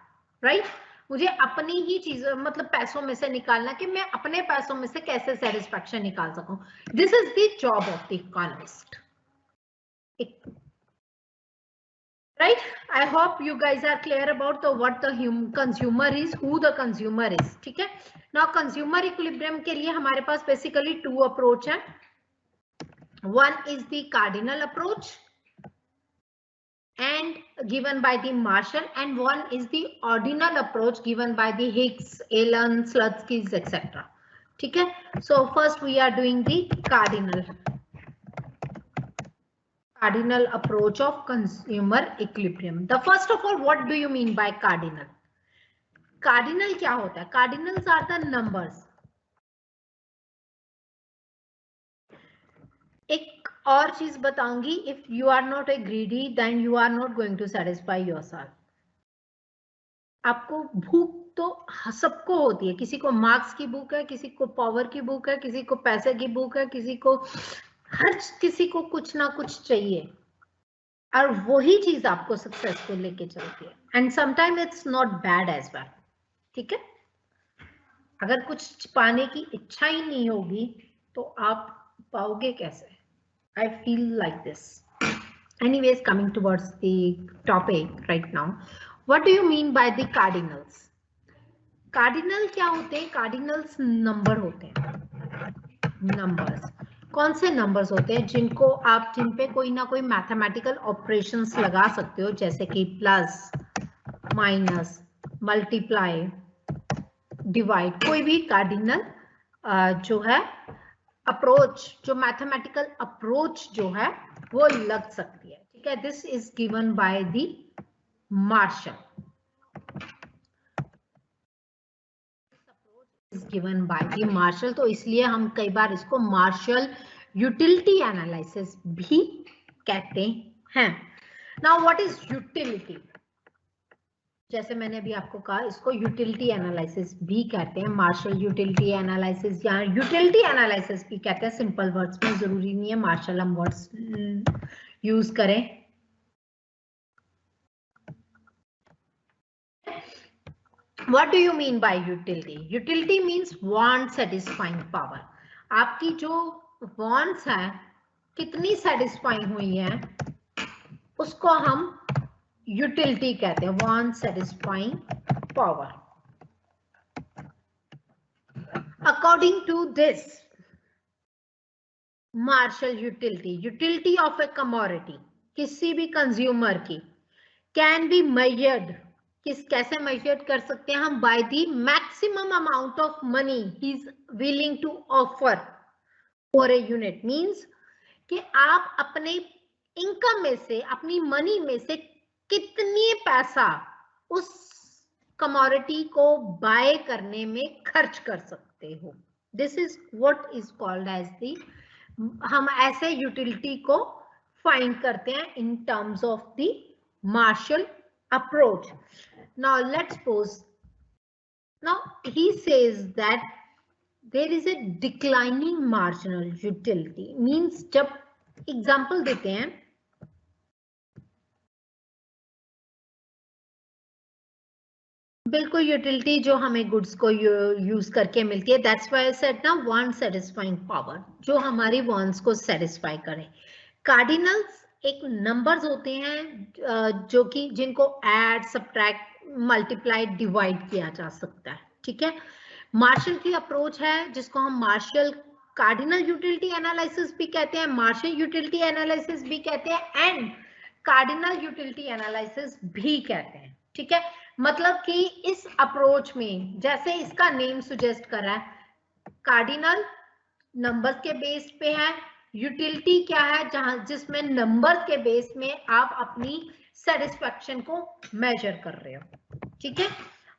राइट? मुझे अपनी ही चीजों मतलब पैसों में से निकालना कि मैं अपने पैसों में से कैसे सेटिस्फैक्शन निकाल सकूं. This is the job of the economist, right? I hope you guys are clear about the what the consumer is, who the consumer is. ठीक है? Now consumer equilibrium के लिए हमारे पास basically two approach है. One is the cardinal approach and given by the Marshall, and one is the ordinal approach given by the Hicks, Allen, Slutsky, etc. ठीक है? So first we are doing the cardinal approach of consumer equilibrium. The first of all, what do you mean by cardinal? Cardinal क्या होता है? Cardinals are the numbers. एक और चीज बताऊंगी, if you are not a greedy, then you are not going to satisfy yourself. आपको भूख तो सबको होती है, किसी को मार्क्स की भूख है, किसी को पावर की भूख है, किसी को पैसे की भूख है, किसी को किसी को कुछ ना कुछ चाहिए, और वही चीज आपको सक्सेसफुल लेके चलती है. And sometime it's not bad as well. ठीक है? अगर कुछ पाने की इच्छा ही नहीं होगी तो आप पाओगे कैसे? I feel like this. Anyways, coming towards the topic right now, what do you mean by the cardinals? Cardinal क्या होते हैं? Cardinals नंबर होते हैं. नंबर्स कौन से नंबर्स होते हैं जिन पे कोई ना कोई मैथमेटिकल ऑपरेशंस लगा सकते हो, जैसे कि प्लस, माइनस, मल्टीप्लाई, डिवाइड. कोई भी कार्डिनल जो है अप्रोच, जो मैथमेटिकल अप्रोच जो है वो लग सकती है. ठीक है? This is given by the Marshall. Given by the Marshall, तो इसलिए हम कई बार इसको मार्शल यूटिलिटी एनालिसिस भी कहते हैं. Now what is utility? जैसे मैंने अभी आपको कहा, इसको यूटिलिटी एनालिसिस भी कहते हैं, मार्शल यूटिलिटी एनालिसिस या यूटिलिटी एनालिसिस भी कहते हैं. सिंपल वर्ड्स में, जरूरी नहीं है मार्शल हम वर्ड्स यूज करें. What do you mean by utility? Utility means want satisfying power. आपकी जो wants है कितनी satisfying हुई है उसको हम utility कहते हैं. Want satisfying power. According to this Marshall utility of a commodity, किसी भी consumer की, can be measured. कैसे मेजर कर सकते हैं हम? By the maximum amount of money he is willing to offer for a unit. Means कि आप अपने इनकम में से, अपनी मनी में से कितनी पैसा उस कमोडिटी को बाय करने में खर्च कर सकते हो. This is what is called as the, हम ऐसे यूटिलिटी को फाइंड करते हैं in terms of the Marshall approach. Now let's suppose, now he says that there is a declining marginal utility. Means जब एग्जाम्पल देते हैं, बिल्कुल यूटिलिटी जो हमें गुड्स को यूज करके मिलती है, दैट्स व्हाई आई सेड ना वांट सेटिस्फाइंग पावर, जो हमारी वांट्स को सेटिस्फाई करें. कार्डिनल्स एक नंबर्स होते हैं जो कि जिनको ऐड, सब्ट्रैक्ट, मल्टीप्लाई, डिवाइड किया जा सकता है. ठीक है? मार्शल की अप्रोच है जिसको हम मार्शल कार्डिनल यूटिलिटी एनालिसिस भी कहते हैं, मार्शल यूटिलिटी एनालिसिस भी कहते हैं, एंड कार्डिनल यूटिलिटी एनालिसिस भी कहते हैं. ठीक है? मतलब कि इस अप्रोच में, जैसे इसका नेम सुजेस्ट कर रहा है, कार्डिनल नंबर्स के बेस पे है, यूटिलिटी क्या है, जहां जिसमें नंबर्स के बेस में आप अपनी सेटिस्फैक्शन को मेजर कर रहे हो. ठीक है?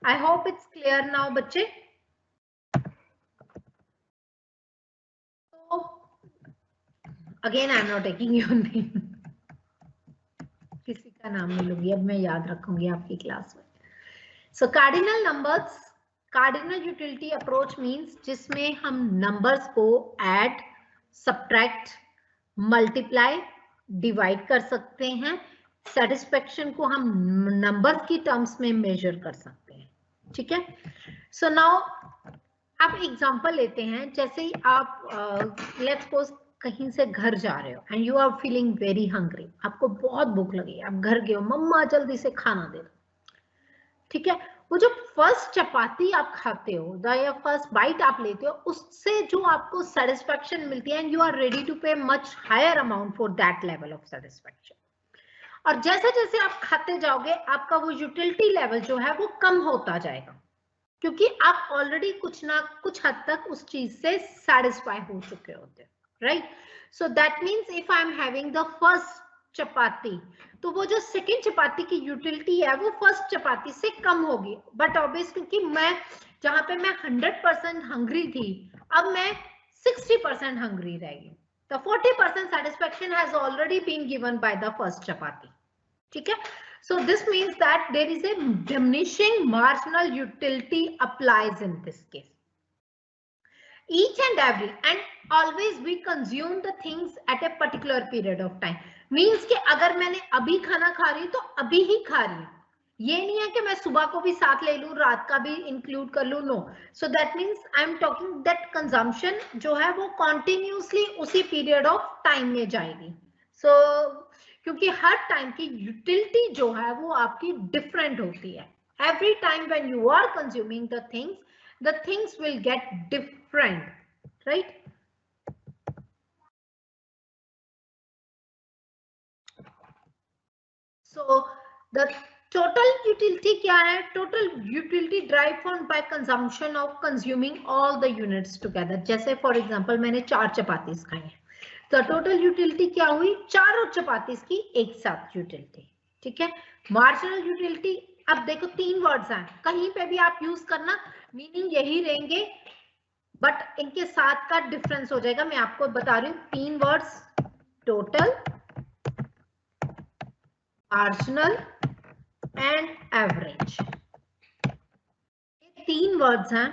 I hope it's clear now बच्चे. तो again I am not taking your name, किसी का नाम नहीं लूंगी, अब मैं याद रखूंगी आपकी क्लास में. So cardinal numbers, cardinal utility approach means जिसमें हम नंबर्स को ऐड, सब्ट्रैक्ट, मल्टीप्लाई, डिवाइड कर सकते हैं, सेटिस्फेक्शन को हम नंबर्स की टर्म्स में मेजर कर सकते हैं, ठीक है। सो नाउ आप एग्जांपल लेते हैं, जैसे ही आप लेट्स सपोज कहीं से घर जा रहे हो and you are feeling very hungry, आपको बहुत भूख लगी, आप घर गए हो, मम्मा जल्दी से खाना दे दो, ठीक है। वो जो फर्स्ट चपाती आप खाते हो या फर्स्ट बाइट आप लेते हो, उससे जो आपको सेटिस्फेक्शन मिलती है and you are ready to pay much higher amount for that level of satisfaction. और जैसे जैसे आप खाते जाओगे आपका वो यूटिलिटी लेवल जो है वो कम होता जाएगा, क्योंकि आप ऑलरेडी कुछ ना कुछ हद तक उस चीज से सेटिस्फाई हो चुके होते हैं, right. So that means if I am having the first chapati, तो वो जो सेकेंड चपाती की यूटिलिटी है वो फर्स्ट चपाती से कम होगी, बट ऑब्वियस क्योंकि मैं जहां पे मैं 100% हंग्री थी, अब मैं 60% हंग्री रहेगी, the 40% satisfaction has already been given by the first chapati, ठीक है। So this means that there is a diminishing marginal utility applies in this case. Each and every and always we consume the things at a particular period of time. Means कि अगर मैंने अभी खाना खा रही हूँ तो अभी ही खा रही हूँ, ये नहीं है कि मैं सुबह को भी साथ ले लूं, रात का भी इंक्लूड कर लूं, no. So that means I am talking that consumption जो है वो कॉन्टिन्यूसली उसी पीरियड ऑफ टाइम में जाएगी। सो क्योंकि हर टाइम की यूटिलिटी जो है वो आपकी डिफरेंट होती है। Every time when you are consuming the things will get different, right? So the total utility क्या है? Total utility derived from by consumption of consuming all the units together. जैसे for example मैंने 4 चपातीस खाई हैं, तो total utility क्या हुई? चारों चपातीस की एक साथ यूटिलिटी, ठीक है। मार्जिनल यूटिलिटी, अब देखो 3 वर्ड्स हैं, कहीं पे भी आप यूज करना मीनिंग यही रहेंगे, बट इनके साथ का डिफरेंस हो जाएगा। मैं आपको बता रही हूँ 3 words, total, marginal and average. ये 3 वर्ड्स हैं,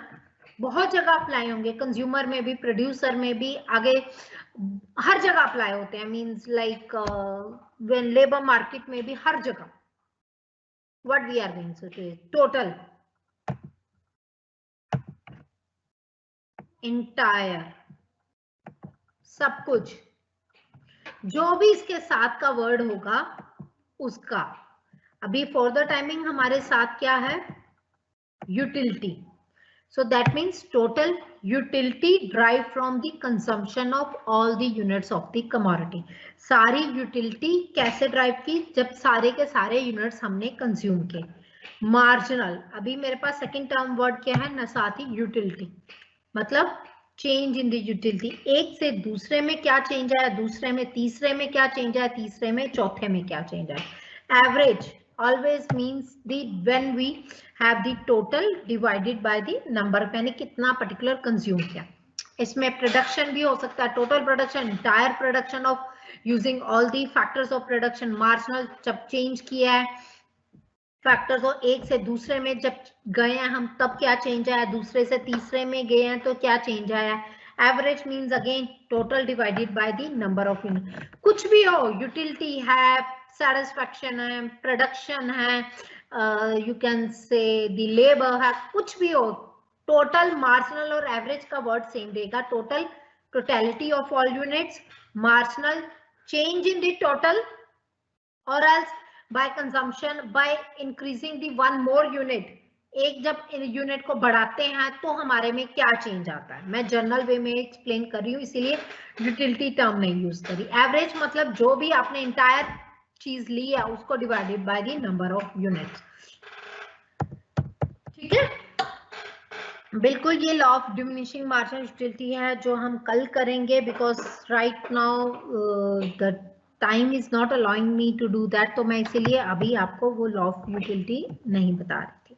बहुत जगह अप्लाई होंगे, कंज्यूमर में भी, प्रोड्यूसर में भी, आगे हर जगह अप्लाई होते हैं। Means like when labour market में भी, हर जगह। What we are going to say, total, entire, सब कुछ, जो भी इसके साथ का वर्ड होगा उसका। अभी फॉर द टाइमिंग हमारे साथ क्या है? Utility. So that means total utility derived from the consumption of all the units of the commodity. सारी utility कैसे ड्राइव की? जब सारे के सारे यूनिट्स हमने कंज्यूम किए। मार्जिनल, अभी मेरे पास सेकंड टर्म वर्ड क्या है? न साथ ही यूटिलिटी, मतलब चेंज इन द यूटिलिटी, एक से दूसरे में क्या चेंज आया, दूसरे में तीसरे में क्या चेंज आया, तीसरे में चौथे में क्या चेंज आया। Average always means the when we have the total divided by the number, मैंने कितना पर्टिकुलर कंज्यूम किया। इसमें प्रोडक्शन भी हो सकता है, total production, entire production of using all the factors of production. Marginal जब चेंज किया है फैक्टर्स, और एक से दूसरे में जब गए हैं हम तब क्या चेंज आया, दूसरे से तीसरे में गए हैं तो क्या चेंज आया। Average means again total divided by the number of unit. कुछ भी हो, यूटिलिटी है, सेटिस्फैक्शन है, प्रोडक्शन है, यू कैन से द लेबर है, कुछ भी हो, टोटल, मार्जिनल और एवरेज का वर्ड सेम रहेगा। Total, totality of all units, marginal, change in the total, और else by consumption by increasing the one more unit, एक जब यूनिट को बढ़ाते हैं तो हमारे में क्या चेंज आता है। मैं जनरल वे में एक्सप्लेन कर रही हूँ, इसीलिए यूटिलिटी टर्म नहीं यूज करी। एवरेज मतलब जो भी आपने इंटायर चीज ली है उसको divided by the number of units, ठीक है। बिल्कुल ये law of diminishing marginal utility है जो हम कल करेंगे, because right now the time is not allowing me to do that, तो मैं इसीलिए अभी आपको वो लॉ ऑफ यूटिलिटी नहीं बता रही थी,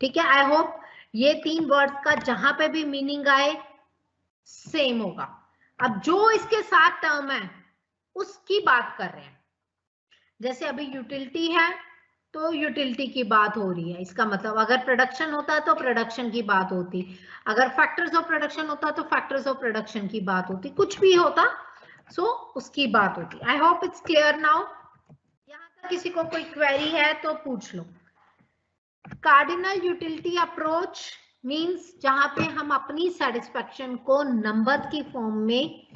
ठीक है। आई होप ये 3 वर्ड्स का जहां पे भी मीनिंग आए सेम होगा। अब जो इसके साथ टर्म है उसकी बात कर रहे हैं, जैसे अभी यूटिलिटी है तो यूटिलिटी की बात हो रही है, इसका मतलब अगर प्रोडक्शन होता तो प्रोडक्शन की बात होती, अगर फैक्टर्स ऑफ प्रोडक्शन होता तो फैक्टर्स ऑफ प्रोडक्शन की बात होती, कुछ भी होता सो उसकी बात होती है। I hope it's clear now. यहाँ तक किसी को कोई क्वेरी है तो पूछ लो। कार्डिनल यूटिलिटी अप्रोच मींस जहां पे हम अपनी सेटिस्फेक्शन को नंबर की फॉर्म में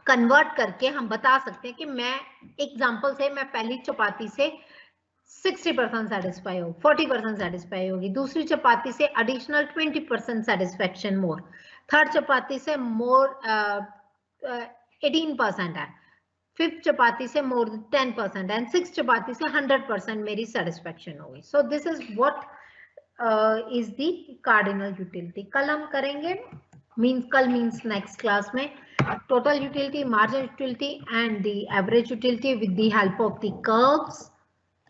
कन्वर्ट करके हम बता सकते हैं कि मैं एग्जांपल से मैं पहली चपाती से 60% सेटिस्फाई हो, 40% सेटिस्फाई होगी, दूसरी चपाती से एडिशनल 20% सेटिस्फेक्शन मोर, थर्ड चपाती से मोर 18% है, फिफ्थ चपाती से मोर 10% एंड सिक्स चपाती से 100% मेरी सेटिस्फेक्शन होगी। सो this is what is the cardinal utility. कल हम करेंगे, कल मीन्स नेक्स्ट क्लास में, total utility, marginal utility and the average utility with the help of the curves.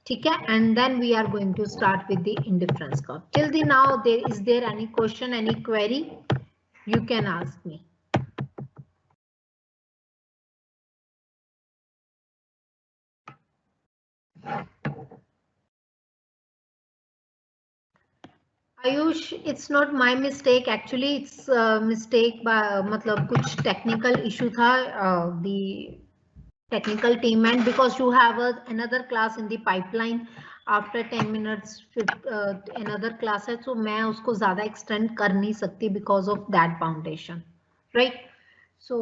ठीक है, and then we are going to start with the indifference curve. Till the now, is there any question, any query? You can ask me. Ayush, it's not my mistake. Actually, it's mistake by मतलब कुछ technical issue था the technical team, and because you have another class in the pipeline after 10 minutes another class है, so मैं उसको ज़्यादा extend कर नहीं सकती because of that foundation, right? So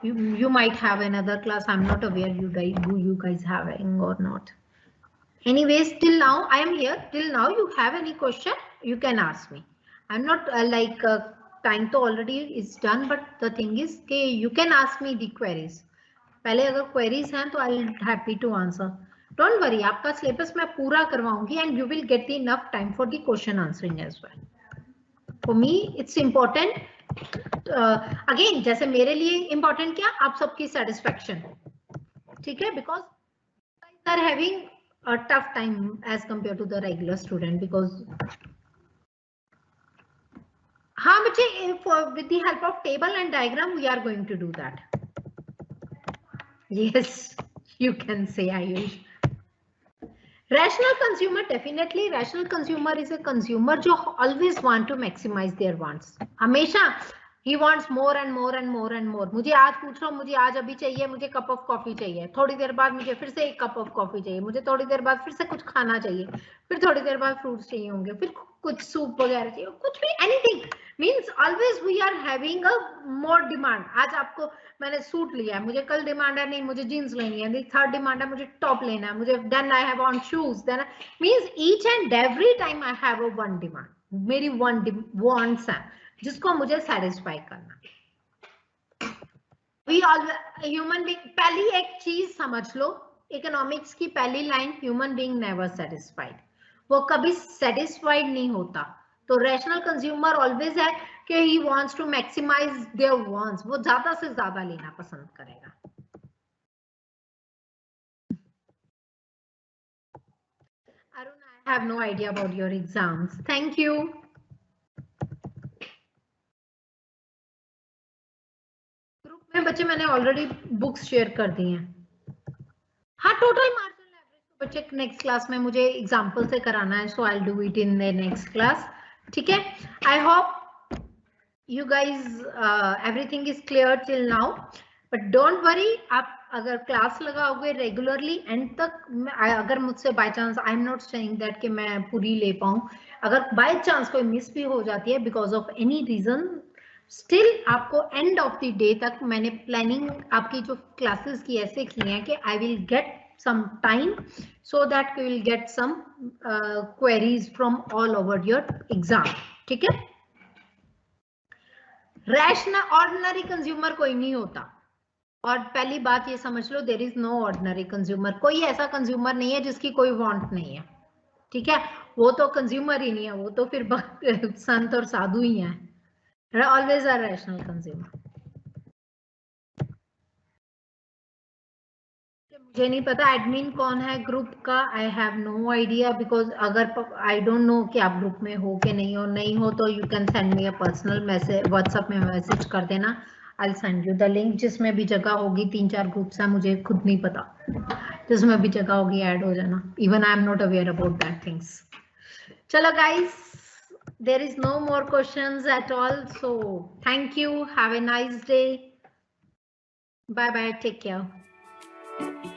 you might have another class. I'm not aware you guys having or not. Anyways, till now I am here. Till now you have any question, you can ask me. I'm not time to already is done, but the thing is कि you can ask me the queries. पहले अगर queries हैं तो I happy to answer. Don't worry, आपका syllabus मैं पूरा करवाऊंगी and you will get the enough time for the question answering as well. For me it's important, again जैसे मेरे लिए इम्पोर्टेंट क्या, आप सबकी सेटिस्फेक्शन, ठीक है, because are having a tough time as compare to the regular student, because हाँ बच्चे, with the help of table and diagram we are going to do that. Yes, you can say, Ayush. Rational consumer, definitely rational consumer is a consumer जो always want to maximize their wants. हमेशा he wants more and more and more and more. मुझे आज पूछ रहा हूँ, मुझे आज अभी चाहिए, मुझे कप ऑफ कॉफी चाहिए, थोड़ी देर बाद मुझे फिर से एक कप ऑफ कॉफी चाहिए, मुझे थोड़ी देर बाद फिर से कुछ खाना चाहिए, फिर थोड़ी देर बाद फ्रूट्स चाहिए होंगे, फिर कुछ सूप वगैरह चाहिए, कुछ भी, anything, means always we are having a more demand. आज आपको मैंने सूट लिया है, मुझे कल डिमांड है नहीं मुझे जीन्स लेनी है, थर्ड डिमांड है मुझे टॉप लेना है, मुझे then I have on shoes, then means each and every time I have a one demand, मेरी वन वांट्स है जिसको मुझे सेटिस्फाई करना। वी ऑल ह्यूमन बीइंग, पहली एक चीज समझ लो, इकोनॉमिक्स की पहली line, human being never satisfied, वो कभी सेटिस्फाइड नहीं होता। तो रैशनल कंज्यूमर ऑलवेज है कि he wants to maximize their wants, वो ज्यादा से ज्यादा लेना पसंद करेगा। Arun, I have no idea about your exams, thank you. Group में बच्चे मैंने ऑलरेडी बुक्स शेयर कर दी हैं। हाँ, टोटल मार्जिनल एवरेज तो बच्चे नेक्स्ट क्लास में मुझे एग्जांपल से कराना है, so I will do it in the next class, ठीक है। I hope you guys everything is clear till now, but don't worry, आप अगर क्लास लगाओगे रेगुलरली एंड तक, अगर मुझसे by chance, I am not saying that कि मैं पूरी ले पाऊं, अगर बाय चांस कोई मिस भी हो जाती है because of any reason, still आपको एंड ऑफ द डे तक मैंने प्लानिंग आपकी जो क्लासेस की ऐसे की है कि I will get some time so that we will get some queries from all over your exam, ठीक है। रैशनल ऑर्डिनरी कंज्यूमर कोई नहीं होता, और पहली बात ये समझ लो, there is no ordinary consumer, कोई ऐसा कंज्यूमर नहीं है जिसकी कोई वांट नहीं है, ठीक है, वो तो कंज्यूमर ही नहीं है, वो तो फिर संत और साधु ही हैं। Always a rational consumer. मुझे नहीं पता एडमिन कौन है ग्रुप का, I have no idea, because अगर आई डोंट नो कि आप ग्रुप में हो कि नहीं हो, नहीं हो तो you can send me a personal message, WhatsApp में मैसेज कर देना, I will send you the link. जिसमें भी जगह होगी, 3-4 ग्रुप्स हैं, मुझे खुद नहीं पता, जिसमें भी जगह होगी ऐड हो जाना, even I am not aware about that things. चलो guys, there is no more questions at all, so thank you, have a nice day. Bye bye, take care.